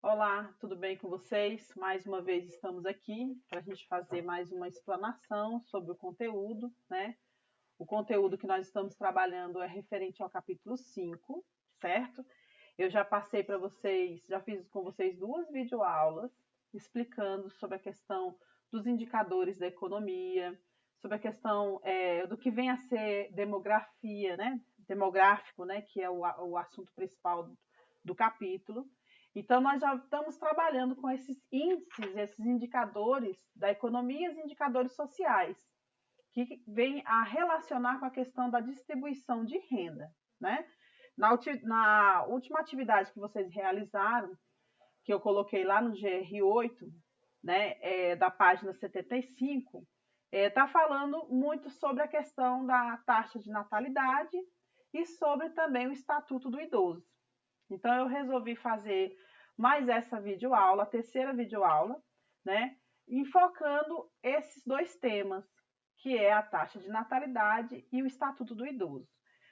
Olá, tudo bem com vocês? Mais uma vez estamos aqui para a gente fazer mais uma explanação sobre o conteúdo, né? O conteúdo que nós estamos trabalhando é referente ao capítulo 5, certo? Eu já passei para vocês, já fiz com vocês duas videoaulas explicando sobre a questão dos indicadores da economia, sobre a questão do que vem a ser demografia, né? Demográfico, né? Que é o assunto principal do capítulo. Então, nós já estamos trabalhando com esses índices, esses indicadores da economia e os indicadores sociais, que vêm a relacionar com a questão da distribuição de renda, né? Na última atividade que vocês realizaram, que eu coloquei lá no GR8, né, da página 75, está falando muito sobre a questão da taxa de natalidade e sobre também o Estatuto do Idoso. Então, eu resolvi fazer mais essa videoaula, a terceira videoaula, né, enfocando esses dois temas, que é a taxa de natalidade e o Estatuto do Idoso.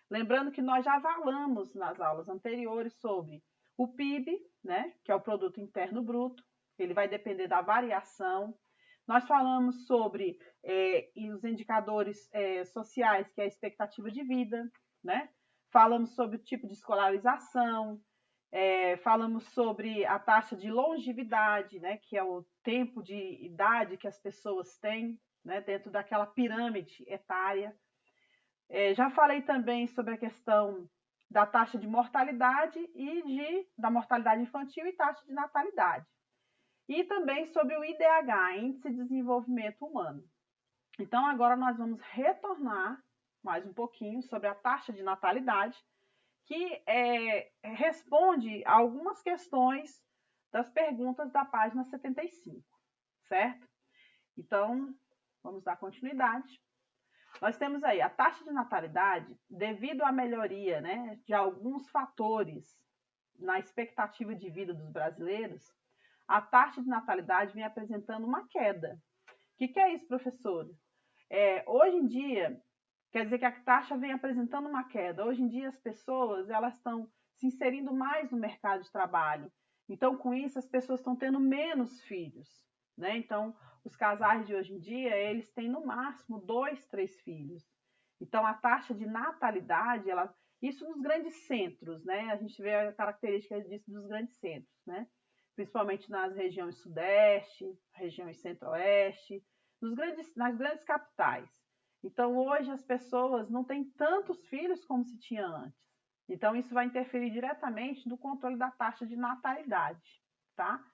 Lembrando que nós já falamos nas aulas anteriores sobre o PIB, né, que é o Produto Interno Bruto, ele vai depender da variação. Nós falamos sobre os indicadores sociais, que é a expectativa de vida, né? Falamos sobre o tipo de escolarização, falamos sobre a taxa de longevidade, né, que é o tempo de idade que as pessoas têm, né, dentro daquela pirâmide etária. Já falei também sobre a questão da taxa de mortalidade da mortalidade infantil e taxa de natalidade. E também sobre o IDH, Índice de Desenvolvimento Humano. Então, agora nós vamos retornar mais um pouquinho sobre a taxa de natalidade, que responde a algumas questões das perguntas da página 75, certo? Então, vamos dar continuidade. Nós temos aí a taxa de natalidade, devido à melhoria, né, de alguns fatores na expectativa de vida dos brasileiros, a taxa de natalidade vem apresentando uma queda. O que é isso, professor? Hoje em dia, quer dizer que a taxa vem apresentando uma queda. Hoje em dia, as pessoas elas estão se inserindo mais no mercado de trabalho. Então, com isso, as pessoas estão tendo menos filhos, né? Então, os casais de hoje em dia, eles têm no máximo 2, 3 filhos. Então, a taxa de natalidade, isso nos grandes centros, né? A gente vê a característica disso dos grandes centros, né? Principalmente nas regiões sudeste, regiões centro-oeste, nas grandes capitais. Então, hoje as pessoas não têm tantos filhos como se tinha antes. Então, isso vai interferir diretamente no controle da taxa de natalidade, tá?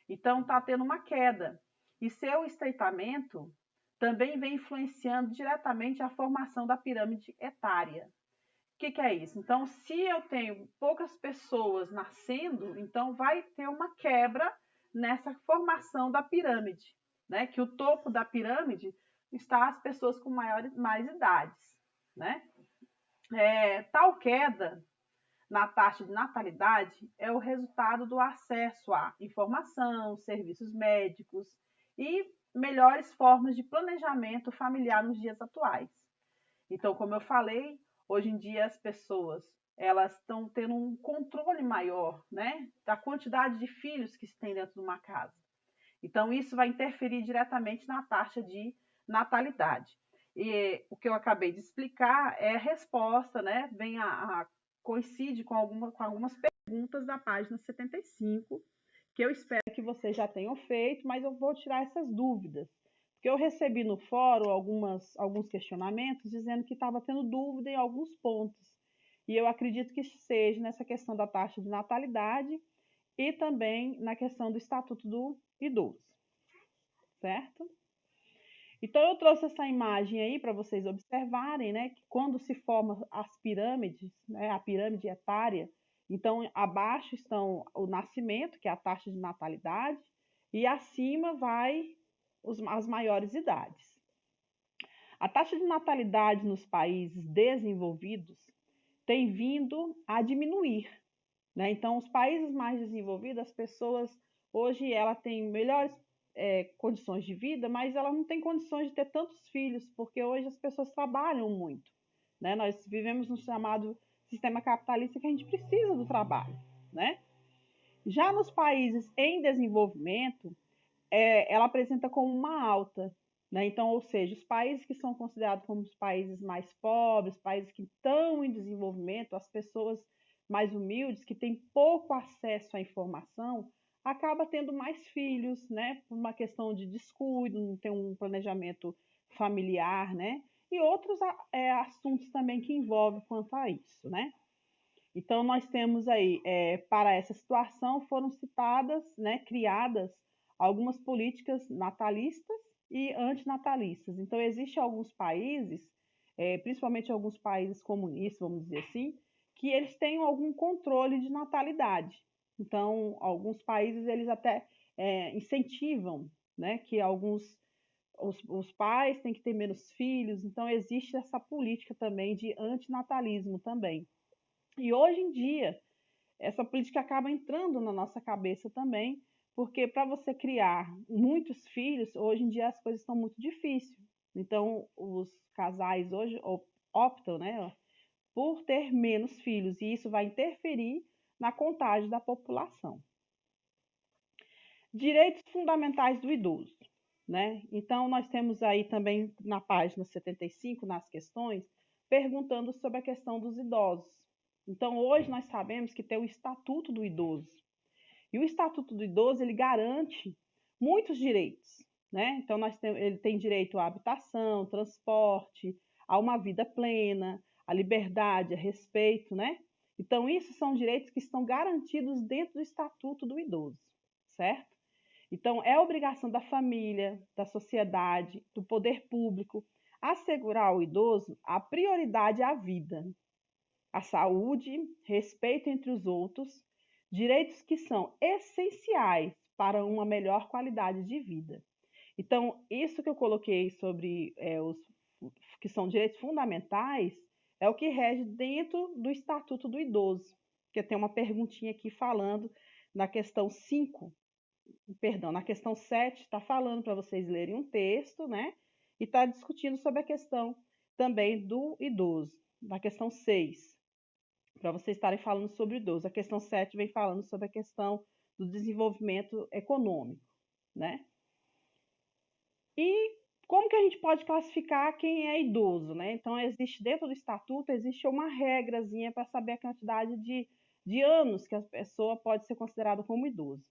Então, está tendo uma queda. E seu estreitamento também vem influenciando diretamente a formação da pirâmide etária. O que é isso? Então, se eu tenho poucas pessoas nascendo, então vai ter uma quebra nessa formação da pirâmide, né? Que o topo da pirâmide está as pessoas com mais idades, né? Tal queda na taxa de natalidade é o resultado do acesso à informação, serviços médicos e melhores formas de planejamento familiar nos dias atuais. Então, como eu falei, hoje em dia as pessoas elas estão tendo um controle maior, né, da quantidade de filhos que se tem dentro de uma casa. Então, isso vai interferir diretamente na taxa de natalidade. E o que eu acabei de explicar é a resposta, né, coincide com algumas perguntas da página 75, que eu espero que vocês já tenham feito, mas eu vou tirar essas dúvidas. Porque eu recebi no fórum alguns questionamentos dizendo que estava tendo dúvida em alguns pontos. E eu acredito que seja nessa questão da taxa de natalidade e também na questão do Estatuto do Idoso, certo? Então, eu trouxe essa imagem aí para vocês observarem, né, que quando se formam as pirâmides, né, a pirâmide etária, então, abaixo estão o nascimento, que é a taxa de natalidade, e acima vai as maiores idades. A taxa de natalidade nos países desenvolvidos tem vindo a diminuir, né? Então, os países mais desenvolvidos, as pessoas hoje ela tem melhores condições de vida, mas ela não tem condições de ter tantos filhos, porque hoje as pessoas trabalham muito, né? Nós vivemos no chamado sistema capitalista que a gente precisa do trabalho, né? Já nos países em desenvolvimento, ela apresenta como uma alta, né? Então, ou seja, os países que são considerados como os países mais pobres, países que estão em desenvolvimento, as pessoas mais humildes, que têm pouco acesso à informação, acaba tendo mais filhos, né? Por uma questão de descuido, não tem um planejamento familiar, né? E outros assuntos também que envolvem quanto a isso, né? Então, nós temos aí, para essa situação, foram citadas, né, criadas algumas políticas natalistas e antinatalistas. Então, existem alguns países, principalmente alguns países comunistas, vamos dizer assim, que eles têm algum controle de natalidade. Então, alguns países, eles até incentivam, né, que os pais têm que ter menos filhos. Então, existe essa política também de antinatalismo também. E hoje em dia, essa política acaba entrando na nossa cabeça também, porque para você criar muitos filhos, hoje em dia as coisas estão muito difíceis. Então, os casais hoje optam, né, por ter menos filhos, e isso vai interferir na contagem da população. Direitos fundamentais do idoso, né? Então, nós temos aí também na página 75, nas questões, perguntando sobre a questão dos idosos. Então, hoje nós sabemos que tem o Estatuto do Idoso. E o Estatuto do Idoso, ele garante muitos direitos, né? Então, ele tem direito à habitação, transporte, a uma vida plena, a liberdade, a respeito, né? Então, isso são direitos que estão garantidos dentro do Estatuto do Idoso, certo? Então, é obrigação da família, da sociedade, do poder público, assegurar ao idoso a prioridade à vida, à saúde, respeito entre os outros, direitos que são essenciais para uma melhor qualidade de vida. Então, isso que eu coloquei sobre os que são direitos fundamentais é o que rege dentro do Estatuto do Idoso, que tem uma perguntinha aqui falando na questão 5, perdão, na questão 7 está falando para vocês lerem um texto, né? E está discutindo sobre a questão também do idoso. Na questão 6, para vocês estarem falando sobre o idoso. A questão 7 vem falando sobre a questão do desenvolvimento econômico, né? E como que a gente pode classificar quem é idoso, né? Então, existe dentro do estatuto, existe uma regrazinha para saber a quantidade de anos que a pessoa pode ser considerada como idoso.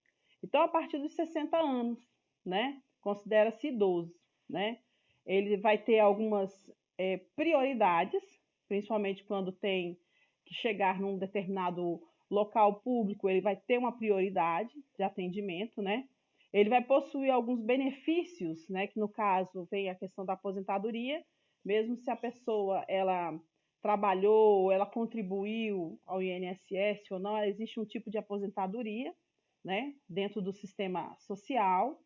Então, a partir dos 60 anos, né? Considera-se idoso, né? Ele vai ter algumas prioridades, principalmente quando tem que chegar num determinado local público, ele vai ter uma prioridade de atendimento, né? Ele vai possuir alguns benefícios, né, que no caso vem a questão da aposentadoria, mesmo se a pessoa ela trabalhou, ela contribuiu ao INSS ou não, existe um tipo de aposentadoria, né, dentro do sistema social.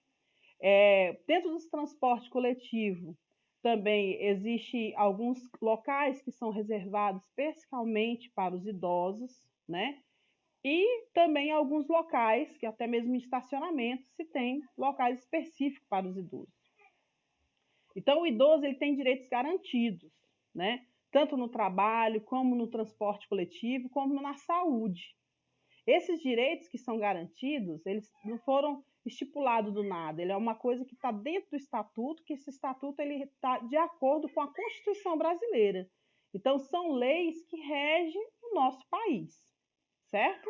Dentro dos transportes coletivos, também existe alguns locais que são reservados especialmente para os idosos, né? E também alguns locais, que até mesmo em estacionamento, se tem locais específicos para os idosos. Então, o idoso ele tem direitos garantidos, né? Tanto no trabalho, como no transporte coletivo, como na saúde. Esses direitos que são garantidos, eles não foram estipulados do nada. Ele é uma coisa que está dentro do estatuto, que esse estatuto ele está de acordo com a Constituição brasileira. Então, são leis que regem o nosso país, certo?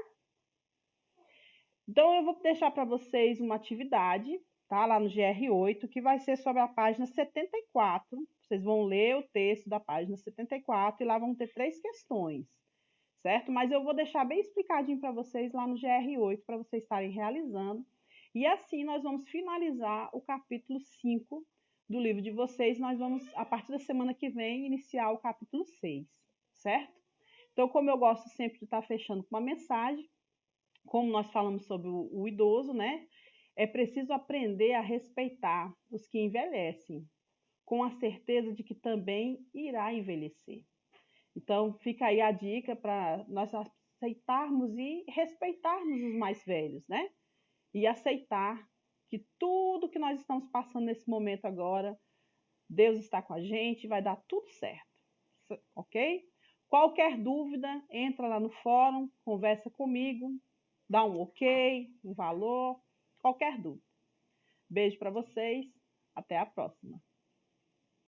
Então, eu vou deixar para vocês uma atividade, tá? Lá no GR8, que vai ser sobre a página 74. Vocês vão ler o texto da página 74 e lá vão ter 3 questões, certo? Mas eu vou deixar bem explicadinho para vocês lá no GR8, para vocês estarem realizando. E assim nós vamos finalizar o capítulo 5 do livro de vocês. Nós vamos, a partir da semana que vem, iniciar o capítulo 6, certo? Então, como eu gosto sempre de estar fechando com uma mensagem, como nós falamos sobre o idoso, né? É preciso aprender a respeitar os que envelhecem, com a certeza de que também irá envelhecer. Então, fica aí a dica para nós aceitarmos e respeitarmos os mais velhos, né? E aceitar que tudo que nós estamos passando nesse momento agora, Deus está com a gente, vai dar tudo certo, ok? Qualquer dúvida, entra lá no fórum, conversa comigo, dá um ok, um valor, qualquer dúvida. Beijo para vocês, até a próxima.